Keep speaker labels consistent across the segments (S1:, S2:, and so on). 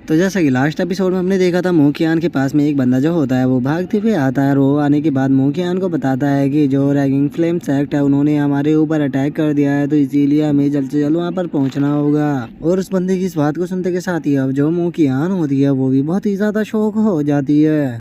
S1: तो जैसा कि लास्ट एपिसोड में हमने देखा था, मोकियान के पास में एक बंदा जो होता है वो भागते हुए आता है और वो आने के बाद मोकियान को बताता है कि जो रैगिंग फ्लेम सेक्ट है उन्होंने हमारे ऊपर अटैक कर दिया है, तो इसीलिए हमें जल्द से जल्द वहाँ पर पहुँचना होगा। और उस बंदे की इस बात को सुनते के साथ ही अब जो मोकियान होती है वो भी बहुत ही ज़्यादा शौक हो जाती है।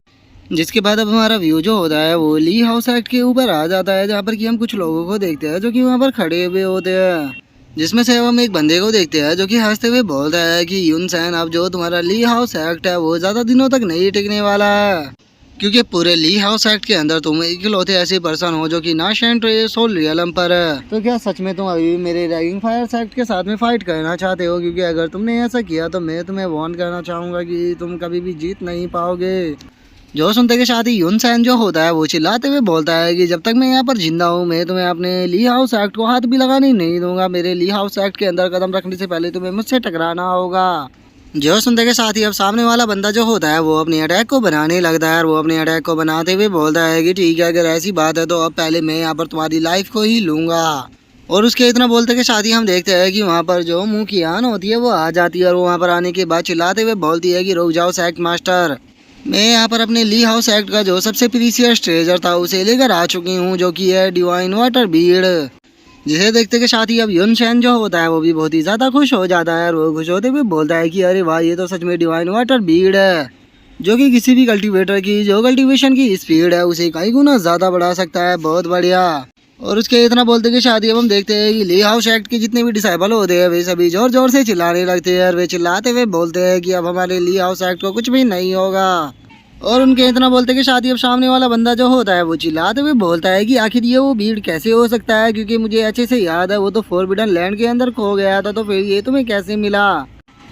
S1: जिसके बाद अब हमारा व्यू जो होता है वो ली हाउस एक्ट के ऊपर आ जाता है, जहाँ पर कि हम कुछ लोगों को देखते हैं जो कि वहाँ पर खड़े हुए होते हैं। जिसमें से हम एक बंदे को देखते हैं जो कि हंसते हुए बोलता है कि यून सैन, अब जो तुम्हारा ली हाउस एक्ट है वो ज़्यादा दिनों तक नहीं टिकने वाला है, क्योंकि पूरे ली हाउस एक्ट के अंदर तुम इकलौते ऐसे पर्सन हो जो कि ना सोल रियलम पर है। तो क्या सच में तुम अभी भी मेरे रैगिंग फायर एक्ट के साथ में फाइट करना चाहते हो? क्योंकि अगर तुमने ऐसा किया तो मैं तुम्हें वार्न करना चाहूँगा कि तुम कभी भी जीत नहीं पाओगे। जो सुनते के साथ ही यून सैन जो होता है वो चिल्लाते हुए बोलता है कि जब तक मैं यहाँ पर जिंदा हूँ मैं तुम्हें अपने ली हाउस एक्ट को हाथ भी लगाने नहीं दूंगा। मेरे ली हाउस एक्ट के अंदर कदम रखने से पहले तुम्हें मुझसे टकराना होगा। जो सुनते के साथ ही अब सामने वाला बंदा जो होता है वो अपने अटैक को बनाने लगता है और वो अपने अटैक को बनाते हुए बोलता है कि ठीक है, अगर ऐसी बात है तो अब पहले मैं यहाँ पर तुम्हारी लाइफ को ही लूंगा। और उसके इतना बोलते के साथ ही हम देखते हैं कि वहाँ पर जो मुंह की आन होती है वो आ जाती है और वहाँ पर आने के बाद चिल्लाते हुए बोलती है कि रुक जाओ सेक्ट मास्टर, मैं यहाँ पर अपने ली हाउस एक्ट का जो सबसे प्रीसियस ट्रेजर था उसे लेकर आ चुकी हूँ, जो कि है डिवाइन वाटर बीड। जिसे देखते के साथ ही अब यून शैन जो होता है वो भी बहुत ही ज़्यादा खुश हो जाता है और वो खुश होते हुए बोलता है कि अरे वाह, ये तो सच में डिवाइन वाटर बीड है, जो कि किसी भी कल्टीवेटर की जो कल्टीवेशन की स्पीड है उसे कई गुना ज़्यादा बढ़ा सकता है। बहुत बढ़िया। और उसके इतना बोलते के साथ ही अब हम देखते हैं कि ली हाउस एक्ट के जितने भी डिसाइबल होते हैं वे सभी जोर जोर से चिल्लाने लगते हैं और वे चिल्लाते हुए बोलते हैं कि अब हमारे ली हाउस एक्ट को कुछ भी नहीं होगा। और उनके इतना बोलते के साथ ही अब सामने वाला बंदा जो होता है वो चिल्लाते हुए बोलता है कि आखिर ये वो भीड़ कैसे हो सकता है, क्योंकि मुझे अच्छे से याद है वो तो फोरबिडन लैंड के अंदर खो गया था, तो फिर ये तुम्हें कैसे मिला?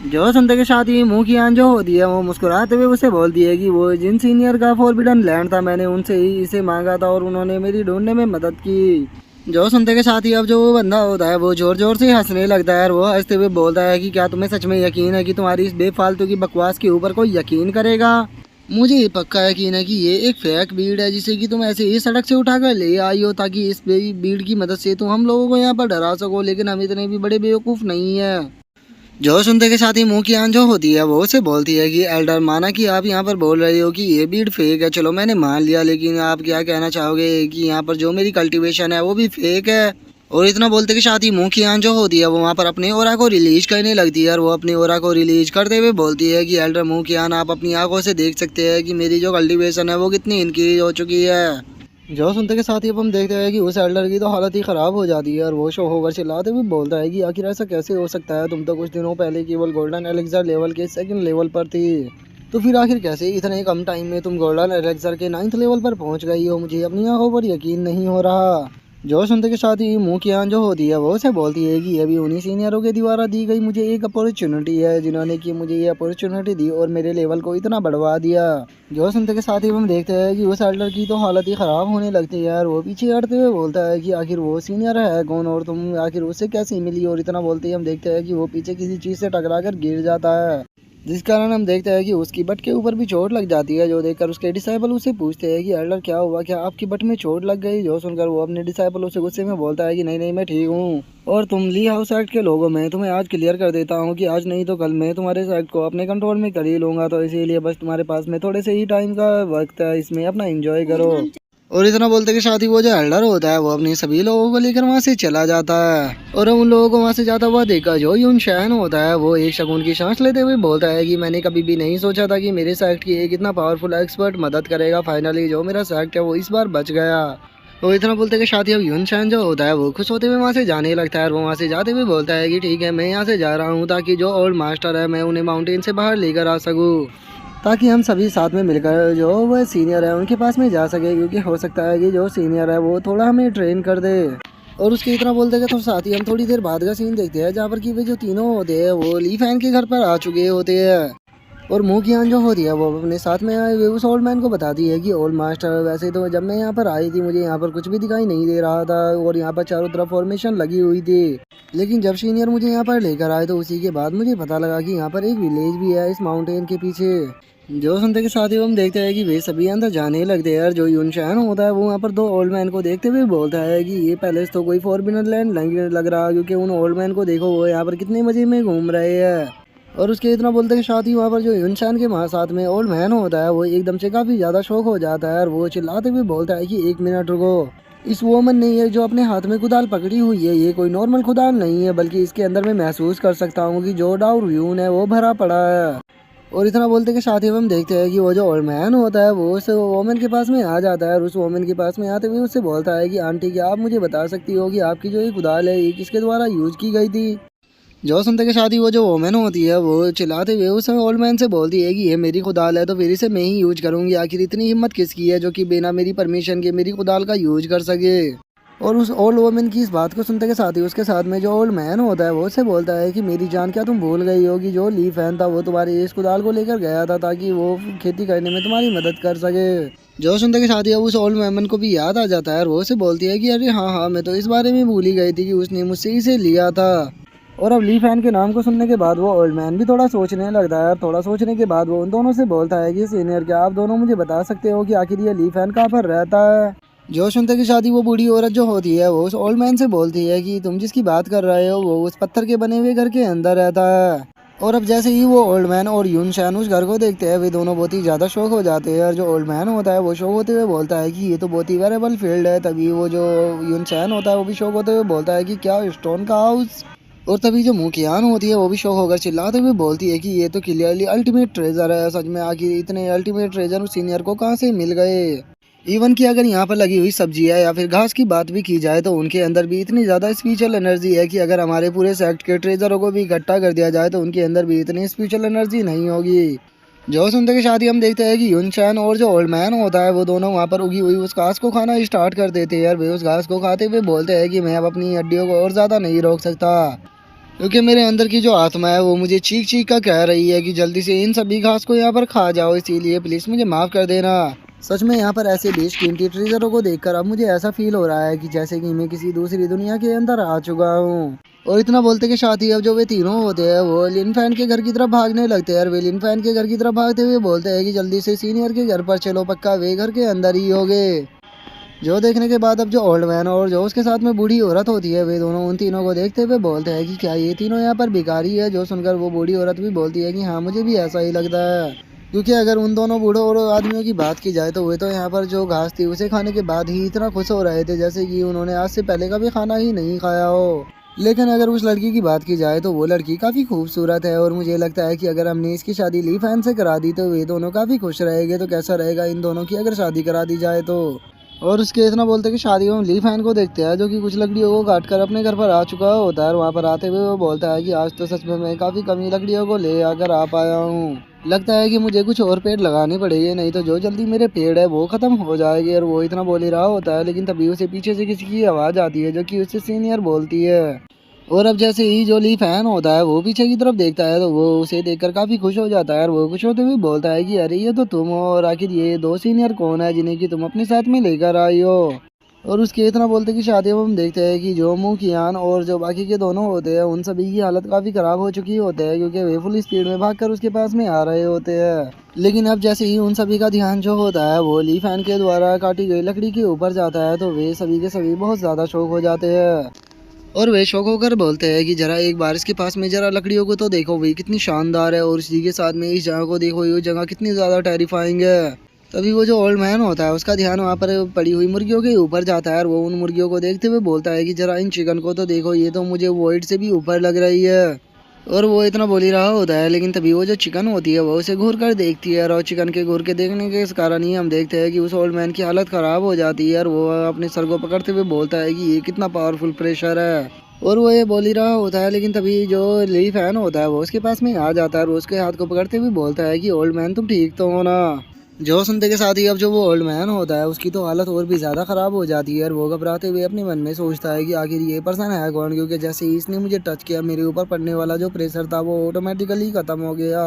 S1: जो सुनते के साथ ही मुंह की आन जो होती है वो मुस्कुराते हुए उसे बोलती है कि वो जिन सीनियर का फोरबिडन लैंड था मैंने उनसे ही इसे मांगा था और उन्होंने मेरी ढूंढने में मदद की। जो सुनते के साथ ही अब जो वो बंदा होता है वो जोर जोर से हंसने लगता है और वो हंसते हुए बोलता है कि क्या तुम्हें सच में यकीन है कि तुम्हारी इस बेफालतू की बकवास के ऊपर कोई यकीन करेगा? मुझे ये पक्का यकीन है कि ये एक फेक भीड़ है जिसे कि तुम ऐसे ही सड़क से उठाकर ले आई हो ताकि इस भीड़ की मदद से तुम हम लोगों को यहाँ पर डरा सको, लेकिन हम इतने भी बड़े बेवकूफ़ नहीं है। जो सुनते के साथ ही मुंह की आन जो होती है वो उसे बोलती है कि एल्डर, माना कि आप यहाँ पर बोल रहे हो कि ये भीड़ फेक है, चलो मैंने मान लिया, लेकिन आप क्या कहना चाहोगे कि यहाँ पर जो मेरी कल्टीवेशन है वो भी फेक है? और इतना बोलते के साथ ही मुंह की आन जो होती है वो वहाँ पर अपने ओरा को रिलीज करने लगती है और वो अपने ओरा को रिलीज करते हुए बोलती है कि एल्डर मुंह की आन, आप अपनी आंखों से देख सकते हैं कि मेरी जो कल्टीवेशन है वो कितनी इंक्रीज हो चुकी है। जो सुनते के साथ ही अब हम देखते हैं कि उस एल्डर की तो हालत ही ख़राब हो जाती है और वो शो होकर चिल्लाते हुए बोलता है कि आखिर ऐसा कैसे हो सकता है, तुम तो कुछ दिनों पहले केवल गोल्डन एलेक्सर लेवल के सेकंड लेवल पर थी, तो फिर आखिर कैसे इतने कम टाइम में तुम गोल्डन एलेक्सर के 9th लेवल पर पहुंच गई हो? मुझे अपनी आंखों पर यकीन नहीं हो रहा। जो सुनते के साथ ही मुंह की आन जो होती है वो उसे बोलती है कि ये भी उन्हीं सीनियरों के द्वारा दी गई मुझे एक अपॉर्चुनिटी है जिन्होंने कि मुझे ये अपॉर्चुनिटी दी और मेरे लेवल को इतना बढ़वा दिया। जो सुनते के साथ ही हम देखते हैं कि उस एल्डर की तो हालत ही ख़राब होने लगती है और वो पीछे हटते हुए बोलता है कि आखिर वो सीनियर है कौन और तुम आखिर उससे कैसे मिली? और इतना बोलते ही हम देखते हैं कि वो पीछे किसी चीज़ से टकरा कर गिर जाता है, जिस कारण हम देखते हैं कि उसकी बट के ऊपर भी चोट लग जाती है। जो देखकर उसके डिसाइबल उसे पूछते हैं कि एल्डर क्या हुआ, क्या आपकी बट में चोट लग गई? जो सुनकर वो अपने डिसाइबल उसे गुस्से में बोलता है कि नहीं नहीं, मैं ठीक हूँ और तुम ली हाउस एक्ट के लोगों में तुम्हें आज क्लियर कर देता हूँ कि आज नहीं तो कल मैं तुम्हारे एक्ट को अपने कंट्रोल में कर ही लूँगा, तो इसीलिए बस तुम्हारे पास में थोड़े से ही टाइम का वक्त है, इसमें अपना इंजॉय करो। और इतना बोलते के साथ ही वो जो एल्डर होता है वो अपने सभी लोगों को लेकर वहाँ से चला जाता है और उन लोगों को वहाँ से जाता हुआ देखा जो यून शैन होता है वो एक शगुन की सांस लेते हुए बोलता है कि मैंने कभी भी नहीं सोचा था कि मेरे सेक्ट की एक इतना पावरफुल एक्सपर्ट मदद करेगा। फाइनली जो मेरा सेक्ट है वो इस बार बच गया। तो इतना बोलते के साथ ही अब यून शैन जो होता है वो खुश होते हुए वहाँ से जाने लगता है और वो वहाँ से जाते हुए बोलता है कि ठीक है, मैं यहाँ से जा रहा हूँ ताकि जो ओल्ड मास्टर है मैं उन्हें माउंटेन से बाहर लेकर आ सकूँ, ताकि हम सभी साथ में मिलकर जो वो सीनियर है उनके पास में जा सके, क्योंकि हो सकता है कि जो सीनियर है वो थोड़ा हमें ट्रेन कर दे। और उसके इतना बोलते तो साथ ही हम थोड़ी देर बाद का सीन देखते हैं जहाँ पर कि वे जो तीनों होते हैं वो ली फैन के घर पर आ चुके होते हैं और मुंह की आन जो होती है वो अपने साथ में आए हुए उस ओल्ड मैन को बताती है कि ओल्ड मास्टर, वैसे तो जब मैं यहाँ पर आई थी मुझे यहाँ पर कुछ भी दिखाई नहीं दे रहा था और यहाँ पर चारों तरफ फॉर्मेशन लगी हुई थी, लेकिन जब सीनियर मुझे यहाँ पर लेकर आए तो उसी के बाद मुझे पता लगा कि यहाँ पर एक विलेज भी है इस माउंटेन के पीछे। जो सुनते के साथ ही हम देखते हैं कि वे सभी अंदर जाने लगते हैं और जो यून शैन होता है वो वहाँ पर दो ओल्ड मैन को देखते हुए बोलता है कि ये पैलेस तो कोई फॉरबिडन लैंड लग रहा, क्योंकि उन ओल्ड मैन को देखो वो यहाँ पर कितने मजे में घूम रहे हैं। और उसके इतना बोलते हैं साथ ही वहाँ पर जो इंसान के साथ में ओल्ड मैन होता है वो एकदम से काफ़ी ज़्यादा शौक हो जाता है और वो चिल्लाते हुए बोलता है कि 1 मिनट रुको। इस वोमन ने ये जो अपने हाथ में कुदाल पकड़ी हुई है ये कोई नॉर्मल कुदाल नहीं है, बल्कि इसके अंदर मैं महसूस कर सकता हूँ कि जो डाउन है वो भरा पड़ा है। और इतना बोलते के साथ ही हम देखते हैं कि वो जो ओल्ड मैन होता है वो उस वोमन के पास में आ जाता है और उस वोमन के पास में आते हुए उससे बोलता है कि आंटी क्या आप मुझे बता सकती हो कि आपकी जो ये कुदाल है ये किसके द्वारा यूज की गई थी। जो सुनते के साथ ही वो जो वोमेन होती है वो चिल्लाते हुए उस ओल्ड मैन से बोलती है कि ये मेरी कुदाल है तो फिर इसे मैं ही यूज करूंगी, आखिर इतनी हिम्मत किसकी है जो कि बिना मेरी परमिशन के मेरी कुदाल का यूज कर सके। और उस ओल्ड वोमेन की इस बात को सुनते के साथ ही उसके साथ में जो ओल्ड मैन होता है वो उससे बोलता है कि मेरी जान क्या तुम भूल गई हो कि जो ली फैन था वो तुम्हारी इस कुदाल को लेकर गया था ताकि वो खेती करने में तुम्हारी मदद कर सके। जो सुनते के साथ ही अब उस ओल्ड मैन को भी याद आ जाता है और वो उसे बोलती है कि अरे हाँ हाँ मैं तो इस बारे में भूल ही गई थी कि उसने मुझसे इसे लिया था। और अब ली फैन के नाम को सुनने के बाद वो ओल्ड मैन भी थोड़ा सोचने लगता है और थोड़ा सोचने के बाद वो उन दोनों से बोलता है कि सीनियर क्या आप दोनों मुझे बता सकते हो कि आखिर ये ली फैन कहाँ पर रहता है। जो सुनते की शादी वो बूढ़ी औरत जो होती है वो उस ओल्ड मैन से बोलती है कि तुम जिसकी बात कर रहे हो वो उस पत्थर के बने हुए घर के अंदर रहता है। और अब जैसे ही वो ओल्ड मैन और यून शैन उस घर को देखते हैं वे दोनों बहुत ही ज़्यादा शौक हो जाते हैं और जो ओल्ड मैन होता है वो शौक होते हुए बोलता है कि ये तो बहुत ही वेरेबल फील्ड है। तभी वो जो यून शैन होता है वो भी शौक होते हुए बोलता है कि क्या स्टोन का हाउस। और तभी जो मुखियान होती है वो भी शौक होकर चिल्लाते हुए बोलती है कि ये तो क्लियरली अल्टीमेट ट्रेजर है, सच में आखिर इतने अल्टीमेट ट्रेजर उस सीनियर को कहाँ से मिल गए। इवन कि अगर यहाँ पर लगी हुई सब्जी है या फिर घास की बात भी की जाए तो उनके अंदर भी इतनी ज़्यादा स्पिरिचुअल एनर्जी है कि अगर हमारे पूरे सेक्ट के ट्रेजरों को भी इकट्ठा कर दिया जाए तो उनके अंदर भी इतनी स्पिरिचुअल एनर्जी नहीं होगी। जो सुनते के साथ ही हम देखते हैं कि यून चैन और जो ओल्ड मैन होता है वो दोनों वहाँ पर उगी हुई उस घास को खाना स्टार्ट कर देते हैं और वे उस घास को खाते हुए बोलते हैं कि मैं अब अपनी हड्डियों को और ज़्यादा नहीं रोक सकता, क्योंकि मेरे अंदर की जो आत्मा है वो मुझे चीख चीख कर कह रही है कि जल्दी से इन सभी घास को यहाँ पर खा जाओ, इसीलिए प्लीज़ मुझे माफ़ कर देना। सच में यहाँ पर ऐसे बेशकीमती ट्रेजरों को देखकर अब मुझे ऐसा फील हो रहा है कि जैसे कि मैं किसी दूसरी दुनिया के अंदर आ चुका हूँ। और इतना बोलते के साथ ही अब जो वे तीनों होते हैं वो लिन फैन के घर की तरफ भागने लगते हैं और वे लिन फैन के घर की तरफ भागते हुए बोलते हैं कि जल्दी से सीनियर के घर पर चलो, पक्का वे घर के अंदर ही होगे। जो देखने के बाद अब जो ओल्ड मैन और जो उसके साथ में बूढ़ी औरत होती है वे दोनों उन तीनों को देखते हुए बोलते हैं कि क्या ये तीनों यहाँ पर भिखारी है। जो सुनकर वो बूढ़ी औरत भी बोलती है कि हाँ मुझे भी ऐसा ही लगता है, क्योंकि अगर उन दोनों बूढ़ों और आदमियों की बात की जाए तो वे तो यहाँ पर जो घास थी उसे खाने के बाद ही इतना खुश हो रहे थे जैसे कि उन्होंने आज से पहले का भी खाना ही नहीं खाया हो। लेकिन अगर उस लड़की की बात की जाए तो वो लड़की काफ़ी खूबसूरत है और मुझे लगता है कि अगर हमने इसकी शादी ली फैन से करा दी तो वे दोनों काफ़ी खुश रहेंगे। तो कैसा रहेगा इन दोनों की अगर शादी करा दी जाए तो। और उसके इतना बोलते कि शादी में हम ली फैन को देखते हैं जो कि कुछ लकड़ियों को काट कर अपने घर पर आ चुका होता है और वहाँ पर आते हुए वो बोलता है कि आज तो सच में मैं काफ़ी कमी लकड़ियों को ले आकर आ पाया हूँ, लगता है कि मुझे कुछ और पेड़ लगाने पड़ेंगे नहीं तो जो जल्दी मेरे पेड़ है वो ख़त्म हो जाएंगे। और वो इतना बोल ही रहा होता है लेकिन तभी उसे पीछे से किसी की आवाज़ आती है जो कि उससे सीनियर बोलती है। और अब जैसे ही जो ली फैन होता है वो पीछे की तरफ देखता है तो वो उसे देखकर काफ़ी खुश हो जाता है और वो खुश होते हुए बोलता है कि अरे ये तो तुम हो, और आखिर ये दो सीनियर कौन है जिन्हें कि तुम अपने साथ में लेकर आई हो। और उसके इतना बोलते कि शादी में हम देखते हैं कि जो मुँह कियान और जो बाकी के दोनों होते हैं उन सभी की हालत काफ़ी ख़राब हो चुकी होते हैं क्योंकि वे फुल स्पीड में भागकर उसके पास में आ रहे होते हैं। लेकिन अब जैसे ही उन सभी का ध्यान जो होता है वो ली फैन के द्वारा काटी गई लकड़ी के ऊपर जाता है तो वे सभी के सभी बहुत ज़्यादा शौक हो जाते हैं और वे शौक होकर बोलते हैं कि जरा एक बार इसके पास में जरा लकड़ियों को तो देखो भाई कितनी शानदार है, और इसी के साथ में इस जगह को देखो ये जगह कितनी ज़्यादा टेरिफाइंग है। तभी वो जो ओल्ड मैन होता है उसका ध्यान वहाँ पर पड़ी हुई मुर्गियों के ऊपर जाता है और वो उन मुर्गियों को देखते हुए बोलता है कि जरा इन चिकन को तो देखो ये तो मुझे वॉइड से भी ऊपर लग रही है। और वो इतना बोल ही रहा होता है लेकिन तभी वो जो चिकन होती है वो उसे घूर कर देखती है और चिकन के घूर के देखने के इस कारण ही हम देखते हैं कि उस ओल्ड मैन की हालत ख़राब हो जाती है और वो अपने सर को पकड़ते हुए बोलता है कि ये कितना पावरफुल प्रेशर है। और वो ये बोल ही रहा होता है लेकिन तभी जो ली फैन होता है वो उसके पास में आ जाता है और उसके हाथ को पकड़ते हुए बोलता है कि ओल्ड मैन तुम ठीक तो हो ना। जो सुनते के साथ ही अब जो वो ओल्ड मैन होता है उसकी तो हालत और भी ज़्यादा ख़राब हो जाती है और वो घबराते हुए अपने मन में सोचता है कि आखिर ये पर्सन है कौन, क्योंकि जैसे ही इसने मुझे टच किया मेरे ऊपर पड़ने वाला जो प्रेशर था वो ऑटोमेटिकली ख़त्म हो गया।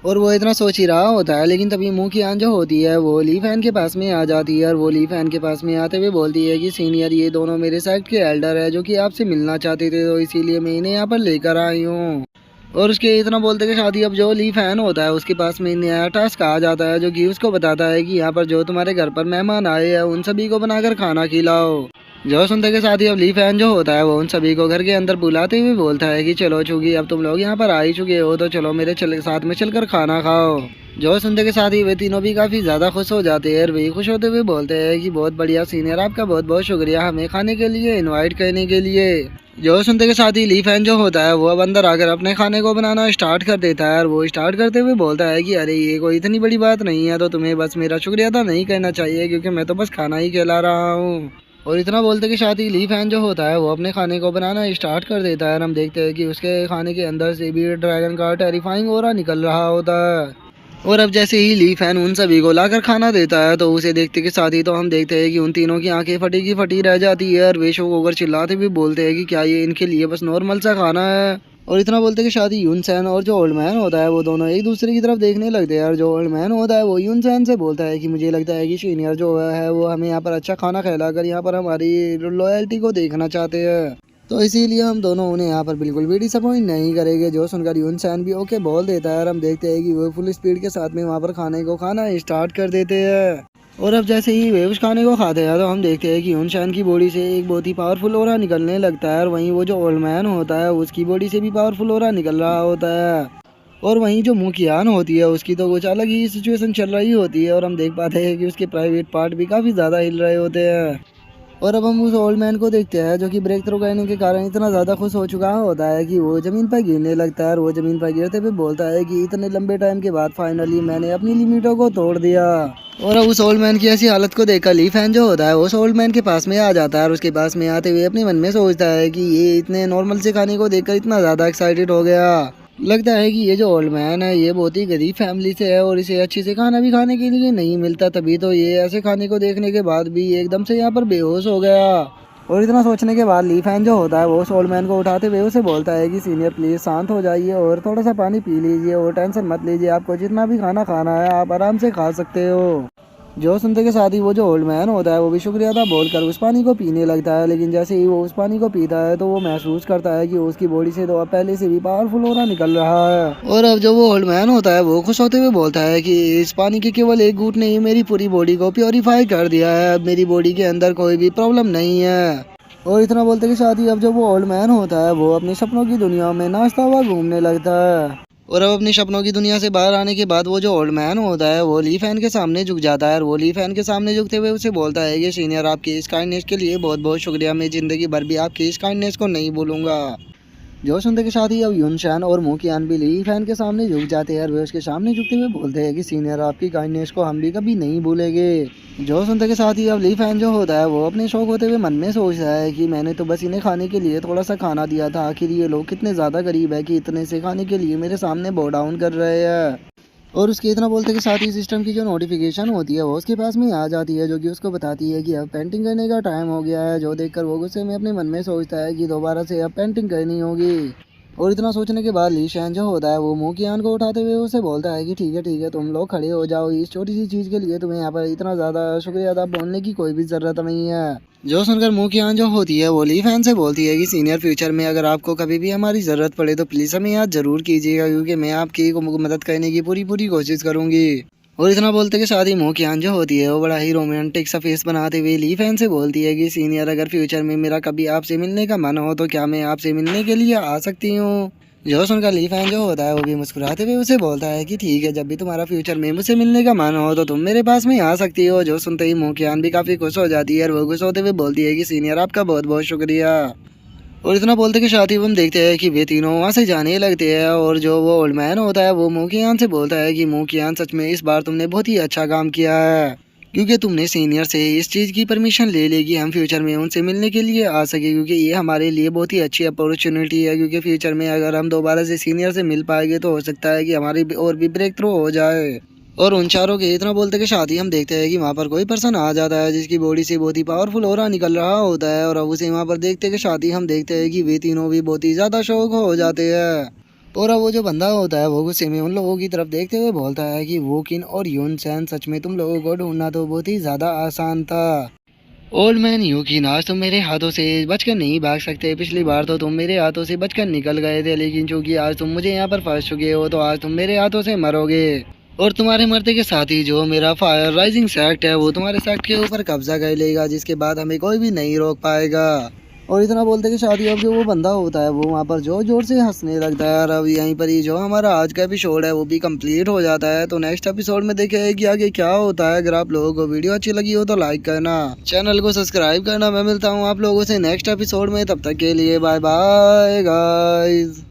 S1: और वो इतना सोच ही रहा होता है लेकिन तभी मुंह की आन जो होती है वो ली फैन के पास में आ जाती है और वो ली फैन के पास में आते हुए बोलती है कि सीनियर ये दोनों मेरे सेक्ट के एल्डर है जो कि आपसे मिलना चाहते थे तो इसीलिए मैं इन्हें यहाँ पर लेकर आई हूँ। और उसके इतना बोलते के शादी अब जो ली फैन होता है उसके पास में नया टास्क आ जाता है जो कि उसको बताता है कि यहाँ पर जो तुम्हारे घर पर मेहमान आए हैं उन सभी को बनाकर खाना खिलाओ। जो सुनते के साथ ही अब ली फैन जो होता है वो उन सभी को घर के अंदर बुलाते हुए बोलता है कि चलो चूंकि अब तुम लोग यहाँ पर आ ही चुके हो तो चलो मेरे साथ में चलकर खाना खाओ। जो सुनते के साथ ही वे तीनों भी काफी ज्यादा खुश हो जाते हैं और वे खुश होते हुए बोलते हैं कि बहुत बढ़िया सीनियर, आपका बहुत बहुत शुक्रिया हमें खाने के लिए इनवाइट करने के लिए। जो सुनते के साथ ही ली फैन जो होता है वो अब अंदर आकर अपने खाने को बनाना स्टार्ट कर देता है और वो स्टार्ट करते हुए बोलता है कि अरे ये कोई इतनी बड़ी बात नहीं है, तो तुम्हें बस मेरा शुक्रिया अदा नहीं करना चाहिए क्योंकि मैं तो बस खाना ही खिला रहा हूँ। और इतना बोलते के साथ ही ली फैन जो होता है वो अपने खाने को बनाना स्टार्ट कर देता है और हम देखते हैं कि उसके खाने के अंदर से भी ड्रैगन का टेरिफाइंग ऑरा निकल रहा होता है। और अब जैसे ही ली फैन उन सभी को लाकर खाना देता है तो उसे देखते के साथ ही तो हम देखते हैं कि उन तीनों की आंखें फटी की फटी रह जाती है और वे शोक होकर चिल्लाते भी बोलते हैं कि क्या ये इनके लिए बस नॉर्मल सा खाना है। और इतना बोलते कि शादी यून सैन और जो ओल्ड मैन होता है वो दोनों एक दूसरे की तरफ देखने लगते हैं और जो ओल्ड मैन होता है वो यून सैन से बोलता है कि मुझे लगता है कि सीनियर जो है वो हमें यहाँ पर अच्छा खाना खिलाकर यहाँ पर हमारी लॉयल्टी को देखना चाहते हैं, तो इसीलिए हम दोनों उन्हें यहाँ पर बिल्कुल भी डिसअपॉइंट नहीं करेंगे। जो सुनकर यून सैन भी ओके बोल देता है और हम देखते हैं कि वो फुल स्पीड के साथ में वहाँ पर खाने को खाना स्टार्ट कर देते हैं। और अब जैसे ही वे उस खाने को खाते हैं तो हम देखते हैं कि यून सैन की बॉडी से एक बहुत ही पावरफुल ऑरा निकलने लगता है और वहीं वो जो ओल्ड मैन होता है उसकी बॉडी से भी पावरफुल ऑरा निकल रहा होता है। और वहीं जो मुखियान होती है उसकी तो कुछ अलग ही सिचुएशन चल रही होती है और हम देख पाते हैं कि उसके प्राइवेट पार्ट भी काफ़ी ज़्यादा हिल रहे होते हैं। और अब हम उस ओल्ड मैन को देखते हैं जो कि ब्रेक थ्रू करने के कारण इतना ज़्यादा खुश हो चुका होता है कि वो ज़मीन पर गिरने लगता है और वो ज़मीन पर गिरते हुए बोलता है कि इतने लंबे टाइम के बाद फाइनली मैंने अपनी लिमिटों को तोड़ दिया। और अब उस ओल्ड मैन की ऐसी हालत को देखकर ली फैन जो होता है उस ओल्ड मैन के पास में आ जाता है और उसके पास में आते हुए अपने मन में सोचता है कि ये इतने नॉर्मल से खाने को देखकर इतना ज़्यादा एक्साइटेड हो गया। लगता है कि ये जो ओल्ड मैन है ये बहुत ही गरीब फैमिली से है और इसे अच्छे से खाना भी खाने के लिए नहीं मिलता, तभी तो ये ऐसे खाने को देखने के बाद भी एकदम से यहाँ पर बेहोश हो गया। और इतना सोचने के बाद ली फैन जो होता है वो उस ओल्ड मैन को उठाते हुए उसे बोलता है कि सीनियर प्लीज़ शांत हो जाइए और थोड़ा सा पानी पी लीजिए और टेंशन मत लीजिए, आपको जितना भी खाना खाना है आप आराम से खा सकते हो। जो सुनते के साथ ही वो जो ओल्ड मैन होता है वो भी शुक्रिया अदा बोलकर उस पानी को पीने लगता है, लेकिन जैसे ही वो उस पानी को पीता है तो वो महसूस करता है कि उसकी बॉडी से तो अब पहले से भी पावरफुल ऑरा निकल रहा है। और अब जो वो ओल्ड मैन होता है वो खुश होते हुए बोलता है कि इस पानी के केवल एक घूंट ने ही मेरी पूरी बॉडी को प्योरीफाई कर दिया है, अब मेरी बॉडी के अंदर कोई भी प्रॉब्लम नहीं है। और इतना बोलते के साथ ही अब जो वो ओल्ड मैन होता है वो अपने सपनों की दुनिया में नाचता हुआ घूमने लगता है। और अब अपनी सपनों की दुनिया से बाहर आने के बाद वो जो ओल्ड मैन होता है वो ली फैन के सामने झुक जाता है और वो ली फैन के सामने झुकते हुए उसे बोलता है कि सीनियर आपकी इस काइंडनेस के लिए बहुत बहुत शुक्रिया, मैं ज़िंदगी भर भी आपकी इस काइंडनेस को नहीं भूलूंगा। जो सुनते के साथ ही अब यून शैन और मुखियान भी ली फैन के सामने झुक जाते हैं और वे उसके सामने झुकते हुए बोलते हैं कि सीनियर आपकी काइंडनेस को हम भी कभी नहीं भूलेंगे। जो सुनते के साथ ही अब ली फैन जो होता है वो अपने शौक होते हुए मन में सोचता है कि मैंने तो बस इन्हें खाने के लिए थोड़ा सा खाना दिया था, आखिर ये लोग कितने ज़्यादा गरीब है कि इतने से खाने के लिए मेरे सामने बो डाउन कर रहे हैं। और उसके इतना बोलते के साथ ही सिस्टम की जो नोटिफिकेशन होती है वो उसके पास में आ जाती है जो कि उसको बताती है कि अब पेंटिंग करने का टाइम हो गया है। जो देखकर वो गुस्से में अपने मन में सोचता है कि दोबारा से अब पेंटिंग करनी होगी। और इतना सोचने के बाद ली शैन जो होता है वो मुखियान को उठाते हुए उसे बोलता है कि ठीक है तुम लोग खड़े हो जाओ, इस छोटी सी चीज़ के लिए तुम्हें यहाँ पर इतना ज़्यादा शुक्रिया अदा बोलने की कोई भी ज़रूरत नहीं है। जो सुनकर मुखियान जो होती है वो ली फैन से बोलती है कि सीनियर फ्यूचर में अगर आपको कभी भी हमारी ज़रूरत पड़े तो प्लीज़ हमें याद ज़रूर कीजिएगा क्योंकि मैं आपकी मदद करने की पूरी पूरी कोशिश करूँगी। और इतना बोलते के साथ ही मुखियान जो होती है वो बड़ा ही रोमांटिक सा फेस बनाते हुए ली फैन से बोलती है कि सीनियर अगर फ्यूचर में मेरा कभी आपसे मिलने का मन हो तो क्या मैं आपसे मिलने के लिए आ सकती हूँ। जो सुनकर ली फैन जो होता है वो भी मुस्कुराते हुए उसे बोलता है कि ठीक है, जब भी तुम्हारा फ्यूचर में मुझसे मिलने का मन हो तो तुम मेरे पास में आ सकती हो। जो सुनते ही मुखियान भी काफ़ी खुश हो जाती है और वो खुश होते हुए बोलती है कि सीनियर आपका बहुत बहुत शुक्रिया। और इतना बोलते के साथ ही हम देखते हैं कि वे तीनों वहाँ से जाने लगते हैं और जो वो ओल्ड मैन होता है वो मुखियान से बोलता है कि मुखियान सच में इस बार तुमने बहुत ही अच्छा काम किया है क्योंकि तुमने सीनियर से इस चीज़ की परमिशन ले ली कि हम फ्यूचर में उनसे मिलने के लिए आ सके, क्योंकि ये हमारे लिए बहुत ही अच्छी अपॉर्चुनिटी है क्योंकि फ्यूचर में अगर हम दोबारा से सीनियर से मिल पाएंगे तो हो सकता है कि हमारी और भी ब्रेक थ्रू हो जाए। और उन चारों के इतना बोलते के साथ ही हम देखते हैं कि वहाँ पर कोई पर्सन आ जाता है जिसकी बॉडी से बहुत ही पावरफुल ऑरा निकल रहा होता है और अब उसे वहाँ पर देखते के साथ ही हम देखते हैं कि वे तीनों भी बहुत ही ज़्यादा शौक हो जाते हैं। और अब वो जो बंदा होता है वो गुस्से में उन लोगों की तरफ देखते हुए बोलता है कि वो किन और यून सैन, सच में तुम लोगों को ढूंढना तो बहुत ही ज़्यादा आसान था। ओल्ड मैन यूकिन, आज तुम मेरे हाथों से बचकर नहीं भाग सकते। पिछली बार तो तुम मेरे हाथों से बचकर निकल गए थे, लेकिन चूंकि आज तुम मुझे यहाँ पर फंस चुके हो तो आज तुम मेरे हाथों से मरोगे। और तुम्हारे मरते के साथ ही जो मेरा फायर राइजिंग सेक्ट है वो तुम्हारे सेक्ट के ऊपर कब्जा कर लेगा, जिसके बाद हमें कोई भी नहीं रोक पाएगा। और इतना बोलते कि शादी अब जो वो बंदा होता है वो वहाँ पर जोर जोर से हंसने लगता है। और अब यहीं पर ही जो हमारा आज का एपिसोड है वो भी कंप्लीट हो जाता है। तो नेक्स्ट एपिसोड में देखें कि आगे क्या होता है। अगर आप लोगों को वीडियो अच्छी लगी हो तो लाइक करना, चैनल को सब्सक्राइब करना। मैं मिलता हूँ आप लोगों से नेक्स्ट एपिसोड में, तब तक के लिए बाय बाय गाइज।